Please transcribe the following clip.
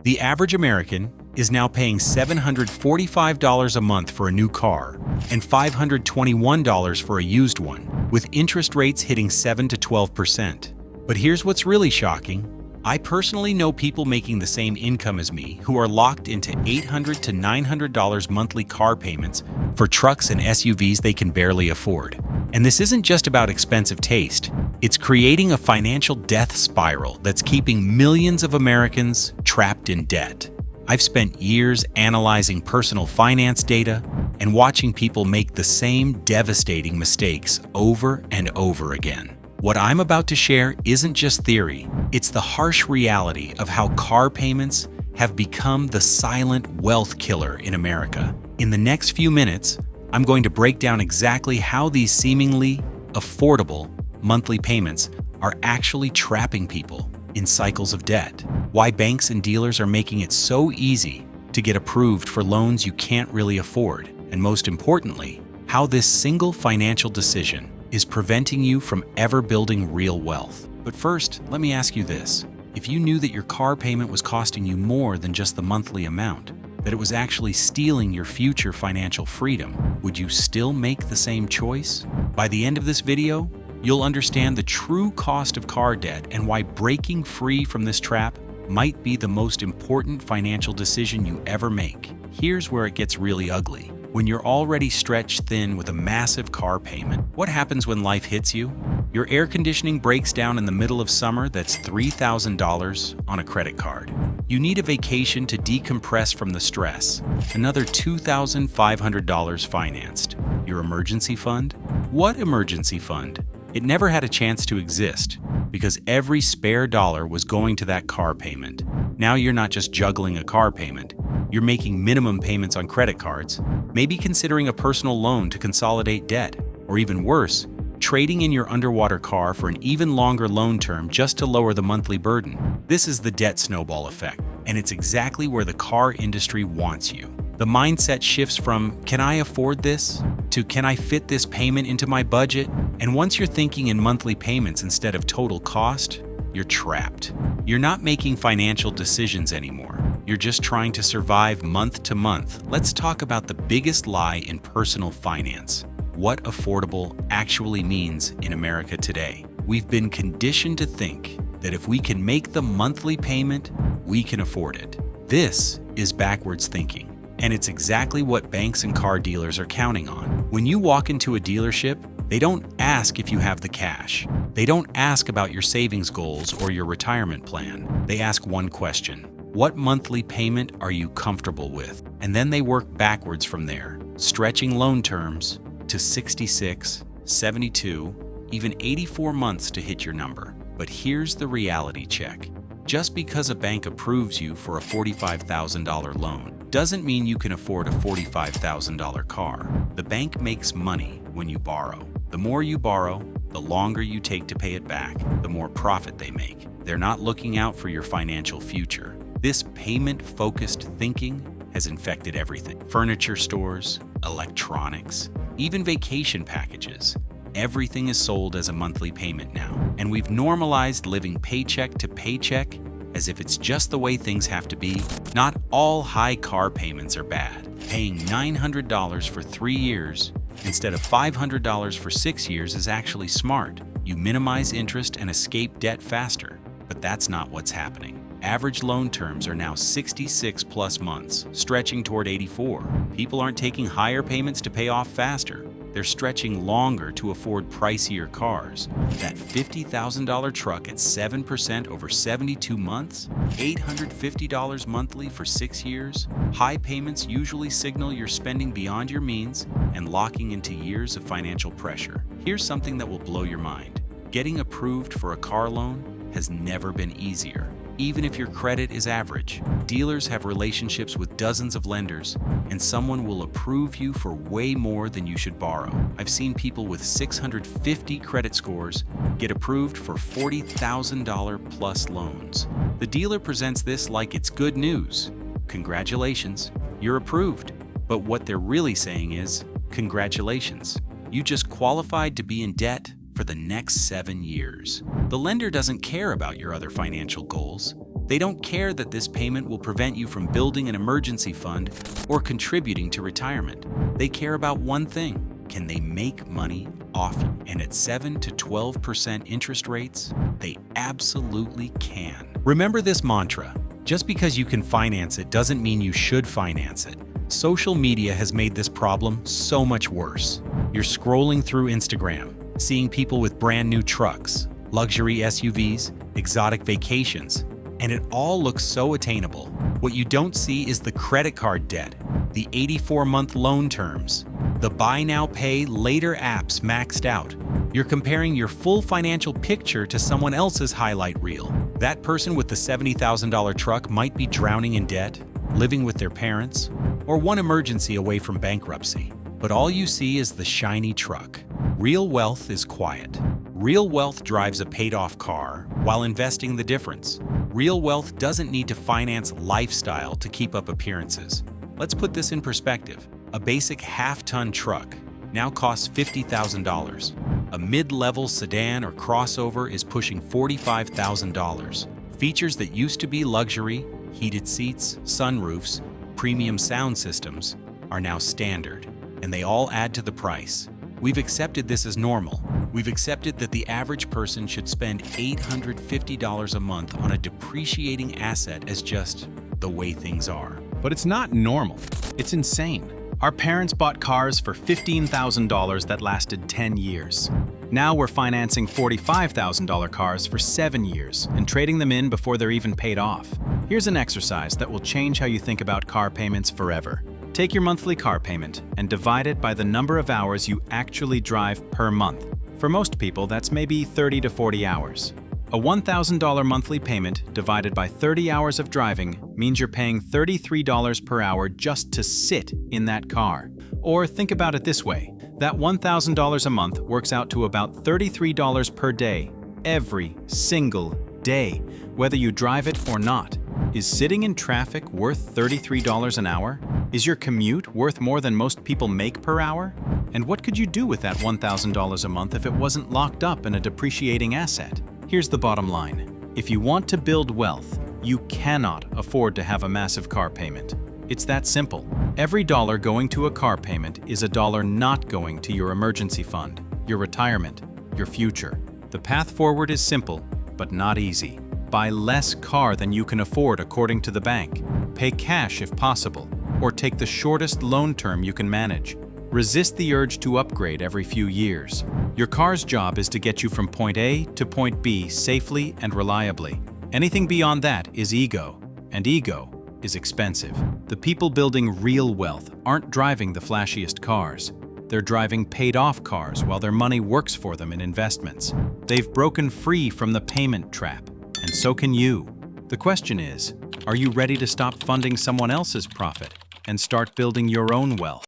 The average American is now paying $745 a month for a new car and $521 for a used one, with interest rates hitting 7 to 12%. But here's what's really shocking. I personally know people making the same income as me who are locked into $800 to $900 monthly car payments for trucks and SUVs they can barely afford. And this isn't just about expensive taste. It's creating a financial death spiral that's keeping millions of Americans trapped in debt. I've spent years analyzing personal finance data and watching people make the same devastating mistakes over and over again. What I'm about to share isn't just theory, it's the harsh reality of how car payments have become the silent wealth killer in America. In the next few minutes, I'm going to break down exactly how these seemingly affordable monthly payments are actually trapping people in cycles of debt, why banks and dealers are making it so easy to get approved for loans you can't really afford, and most importantly, how this single financial decision is preventing you from ever building real wealth. But first, let me ask you this. If you knew that your car payment was costing you more than just the monthly amount, that it was actually stealing your future financial freedom, would you still make the same choice? By the end of this video, you'll understand the true cost of car debt and why breaking free from this trap might be the most important financial decision you ever make. Here's where it gets really ugly. When you're already stretched thin with a massive car payment, what happens when life hits you? Your air conditioning breaks down in the middle of summer, that's $3,000 on a credit card. You need a vacation to decompress from the stress, another $2,500 financed. Your emergency fund? What emergency fund? It never had a chance to exist because every spare dollar was going to that car payment. Now you're not just juggling a car payment, you're making minimum payments on credit cards, maybe considering a personal loan to consolidate debt, or even worse, trading in your underwater car for an even longer loan term just to lower the monthly burden. This is the debt snowball effect, and it's exactly where the car industry wants you. The mindset shifts from, can I afford this? To, can I fit this payment into my budget? And once you're thinking in monthly payments instead of total cost, you're trapped. You're not making financial decisions anymore. You're just trying to survive month to month. Let's talk about the biggest lie in personal finance. What affordable actually means in America today. We've been conditioned to think that if we can make the monthly payment, we can afford it. This is backwards thinking. And it's exactly what banks and car dealers are counting on. When you walk into a dealership, they don't ask if you have the cash. They don't ask about your savings goals or your retirement plan. They ask one question: what monthly payment are you comfortable with? And then they work backwards from there, stretching loan terms to 66, 72, even 84 months to hit your number. But here's the reality check. Just because a bank approves you for a $45,000 loan doesn't mean you can afford a $45,000 car. The bank makes money when you borrow. The more you borrow, the longer you take to pay it back, the more profit they make. They're not looking out for your financial future. This payment-focused thinking has infected everything. Furniture stores, electronics, even vacation packages. Everything is sold as a monthly payment now, and we've normalized living paycheck to paycheck as if it's just the way things have to be. Not all high car payments are bad. Paying $900 for 3 years instead of $500 for 6 years is actually smart. You minimize interest and escape debt faster, but that's not what's happening. Average loan terms are now 66 plus months, stretching toward 84. People aren't taking higher payments to pay off faster. They're stretching longer to afford pricier cars. That $50,000 truck at 7% over 72 months? $850 monthly for 6 years? High payments usually signal you're spending beyond your means and locking into years of financial pressure. Here's something that will blow your mind. Getting approved for a car loan has never been easier. Even if your credit is average, dealers have relationships with dozens of lenders, and someone will approve you for way more than you should borrow. I've seen people with 650 credit scores get approved for $40,000 plus loans. The dealer presents this like it's good news. Congratulations, you're approved. But what they're really saying is, congratulations, you just qualified to be in debt for the next 7 years. The lender doesn't care about your other financial goals. They don't care that this payment will prevent you from building an emergency fund or contributing to retirement. They care about one thing. Can they make money off you? And at 7 to 12% interest rates, they absolutely can. Remember this mantra: just because you can finance it doesn't mean you should finance it. Social media has made this problem so much worse. You're scrolling through Instagram, seeing people with brand new trucks, luxury SUVs, exotic vacations, and it all looks so attainable. What you don't see is the credit card debt, the 84-month loan terms, the buy now pay later apps maxed out. You're comparing your full financial picture to someone else's highlight reel. That person with the $70,000 truck might be drowning in debt, living with their parents, or one emergency away from bankruptcy. But all you see is the shiny truck. Real wealth is quiet. Real wealth drives a paid-off car while investing the difference. Real wealth doesn't need to finance lifestyle to keep up appearances. Let's put this in perspective. A basic half-ton truck now costs $50,000. A mid-level sedan or crossover is pushing $45,000. Features that used to be luxury, heated seats, sunroofs, premium sound systems, are now standard, and they all add to the price. We've accepted this as normal. We've accepted that the average person should spend $850 a month on a depreciating asset as just the way things are. But it's not normal. It's insane. Our parents bought cars for $15,000 that lasted 10 years. Now we're financing $45,000 cars for 7 years and trading them in before they're even paid off. Here's an exercise that will change how you think about car payments forever. Take your monthly car payment and divide it by the number of hours you actually drive per month. For most people, that's maybe 30 to 40 hours. A $1,000 monthly payment divided by 30 hours of driving means you're paying $33 per hour just to sit in that car. Or think about it this way. That $1,000 a month works out to about $33 per day, every single day, whether you drive it or not. Is sitting in traffic worth $33 an hour? Is your commute worth more than most people make per hour? And what could you do with that $1,000 a month if it wasn't locked up in a depreciating asset? Here's the bottom line. If you want to build wealth, you cannot afford to have a massive car payment. It's that simple. Every dollar going to a car payment is a dollar not going to your emergency fund, your retirement, your future. The path forward is simple, but not easy. Buy less car than you can afford according to the bank. Pay cash if possible, or take the shortest loan term you can manage. Resist the urge to upgrade every few years. Your car's job is to get you from point A to point B safely and reliably. Anything beyond that is ego, and ego is expensive. The people building real wealth aren't driving the flashiest cars. They're driving paid-off cars while their money works for them in investments. They've broken free from the payment trap, and so can you. The question is, are you ready to stop funding someone else's profit and start building your own wealth?